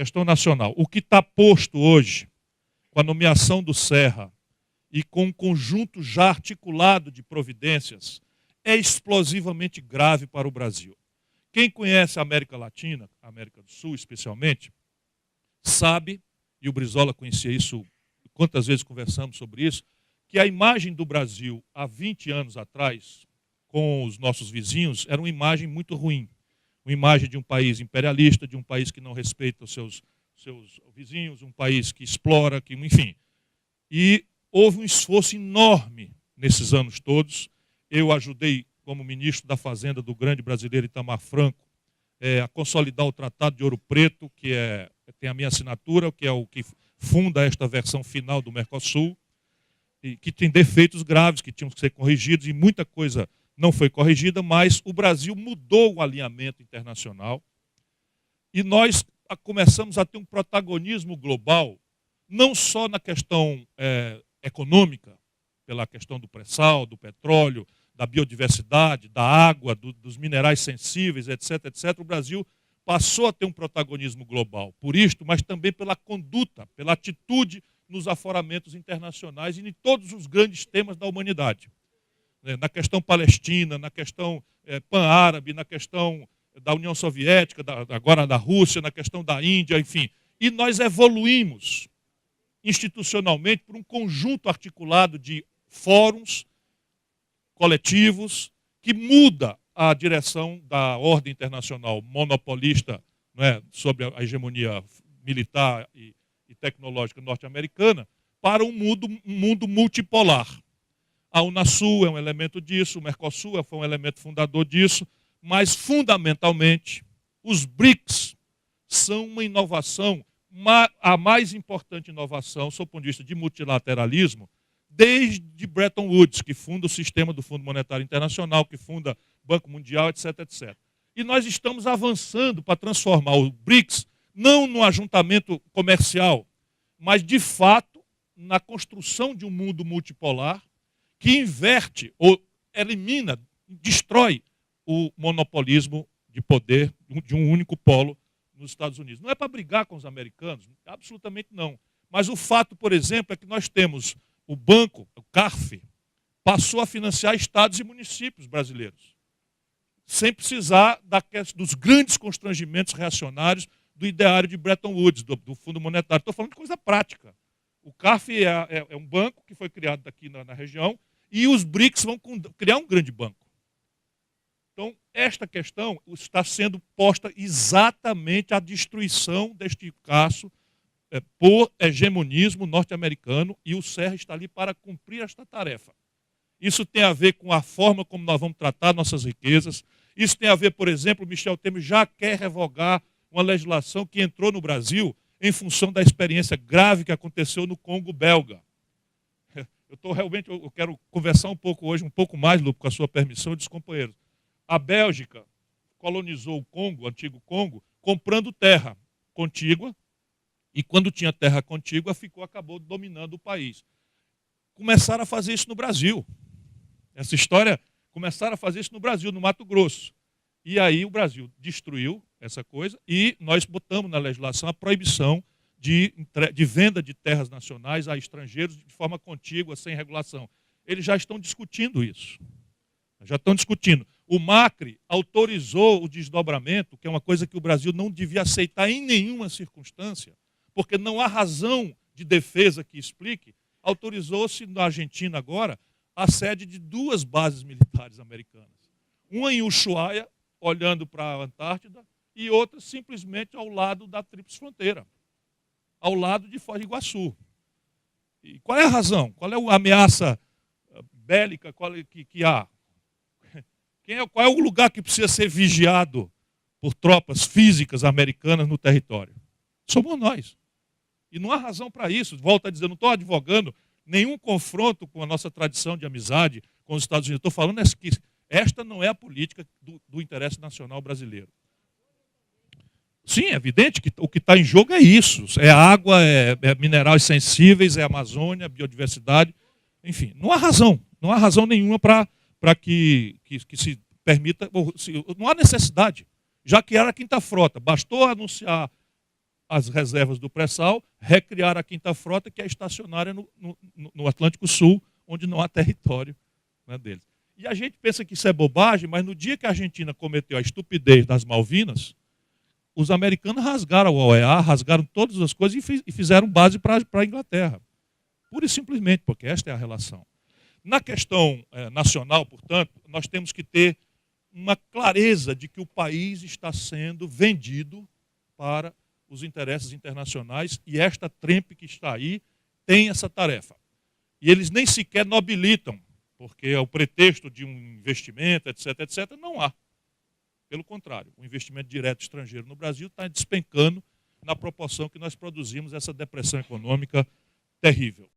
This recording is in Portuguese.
questão nacional. O que está posto hoje, com a nomeação do Serra e com um conjunto já articulado de providências, é explosivamente grave para o Brasil. Quem conhece a América Latina, a América do Sul especialmente, sabe, e o Brizola conhecia isso, quantas vezes conversamos sobre isso, que a imagem do Brasil há 20 anos atrás, com os nossos vizinhos, era uma imagem muito ruim. Uma imagem de um país imperialista, de um país que não respeita os seus vizinhos, um país que explora, que, enfim. E houve um esforço enorme nesses anos todos. Eu ajudei, como ministro da Fazenda do grande brasileiro Itamar Franco, a consolidar o Tratado de Ouro Preto, que tem a minha assinatura, que é o que funda esta versão final do Mercosul, e que tem defeitos graves que tinham que ser corrigidos, e muita coisa não foi corrigida, mas o Brasil mudou o alinhamento internacional e nós começamos a ter um protagonismo global, não só na questão econômica, pela questão do pré-sal, do petróleo, da biodiversidade, da água, dos minerais sensíveis, etc., etc. O Brasil passou a ter um protagonismo global por isto, mas também pela conduta, pela atitude nos aforamentos internacionais e em todos os grandes temas da humanidade. Na questão palestina, na questão pan-árabe, na questão da União Soviética, agora da Rússia, na questão da Índia, enfim. E nós evoluímos institucionalmente por um conjunto articulado de fóruns coletivos que muda a direção da ordem internacional monopolista, né, sobre a hegemonia militar e tecnológica norte-americana para um mundo multipolar. A Unasul é um elemento disso, o Mercosul foi um elemento fundador disso, mas, fundamentalmente, os BRICS são uma inovação, a mais importante inovação, sob o ponto de vista de multilateralismo, desde Bretton Woods, que funda o sistema do Fundo Monetário Internacional, que funda o Banco Mundial, etc., etc. E nós estamos avançando para transformar o BRICS não num ajuntamento comercial, mas, de fato, na construção de um mundo multipolar que inverte ou elimina, destrói o monopolismo de poder de um único polo nos Estados Unidos. Não é para brigar com os americanos, absolutamente não. Mas o fato, por exemplo, é que nós temos o banco, o CARF, passou a financiar estados e municípios brasileiros, sem precisar dos grandes constrangimentos reacionários do ideário de Bretton Woods, do Fundo Monetário. Estou falando de coisa prática. O CARF é um banco que foi criado aqui na região e os BRICS vão criar um grande banco. Então, esta questão está sendo posta exatamente à destruição deste caso por hegemonismo norte-americano e o Serra está ali para cumprir esta tarefa. Isso tem a ver com a forma como nós vamos tratar nossas riquezas. Isso tem a ver, por exemplo, o Michel Temer já quer revogar uma legislação que entrou no Brasil em função da experiência grave que aconteceu no Congo belga. Eu quero conversar um pouco hoje, um pouco mais, Lupo, com a sua permissão, dos companheiros. A Bélgica colonizou o Congo, o antigo Congo, comprando terra contígua, e quando tinha terra contígua, acabou dominando o país. Começaram a fazer isso no Brasil. Essa história, começaram a fazer isso no Brasil, no Mato Grosso. E aí o Brasil destruiu essa coisa e nós botamos na legislação a proibição de venda de terras nacionais a estrangeiros de forma contígua, sem regulação. Eles já estão discutindo isso. Já estão discutindo. O Macri autorizou o desdobramento, que é uma coisa que o Brasil não devia aceitar em nenhuma circunstância, porque não há razão de defesa que explique. Autorizou-se na Argentina agora a sede de 2 bases militares americanas. Uma em Ushuaia, olhando para a Antártida, e outra simplesmente ao lado da Tríplice Fronteira, ao lado de Foz do Iguaçu. E qual é a razão? Qual é a ameaça bélica que há? Qual é o lugar que precisa ser vigiado por tropas físicas americanas no território? Somos nós. E não há razão para isso. Volto a dizer, não estou advogando nenhum confronto com a nossa tradição de amizade com os Estados Unidos. Estou falando que esta não é a política do interesse nacional brasileiro. Sim, é evidente que o que está em jogo é isso. É água, é minerais sensíveis, é Amazônia, biodiversidade. Enfim, não há razão nenhuma para que se permita. Não há necessidade, já que era a quinta frota. Bastou anunciar as reservas do pré-sal, recriar a quinta frota, que é estacionária no Atlântico Sul, onde não há território, né, deles. E a gente pensa que isso é bobagem, mas no dia que a Argentina cometeu a estupidez das Malvinas, os americanos rasgaram a OEA, rasgaram todas as coisas e fizeram base para a Inglaterra. Pura e simplesmente, porque esta é a relação. Na questão nacional, portanto, nós temos que ter uma clareza de que o país está sendo vendido para os interesses internacionais e esta trempe que está aí tem essa tarefa. E eles nem sequer nobilitam, porque é o pretexto de um investimento, etc., etc., não há. Pelo contrário, o investimento direto estrangeiro no Brasil está despencando na proporção que nós produzimos essa depressão econômica terrível.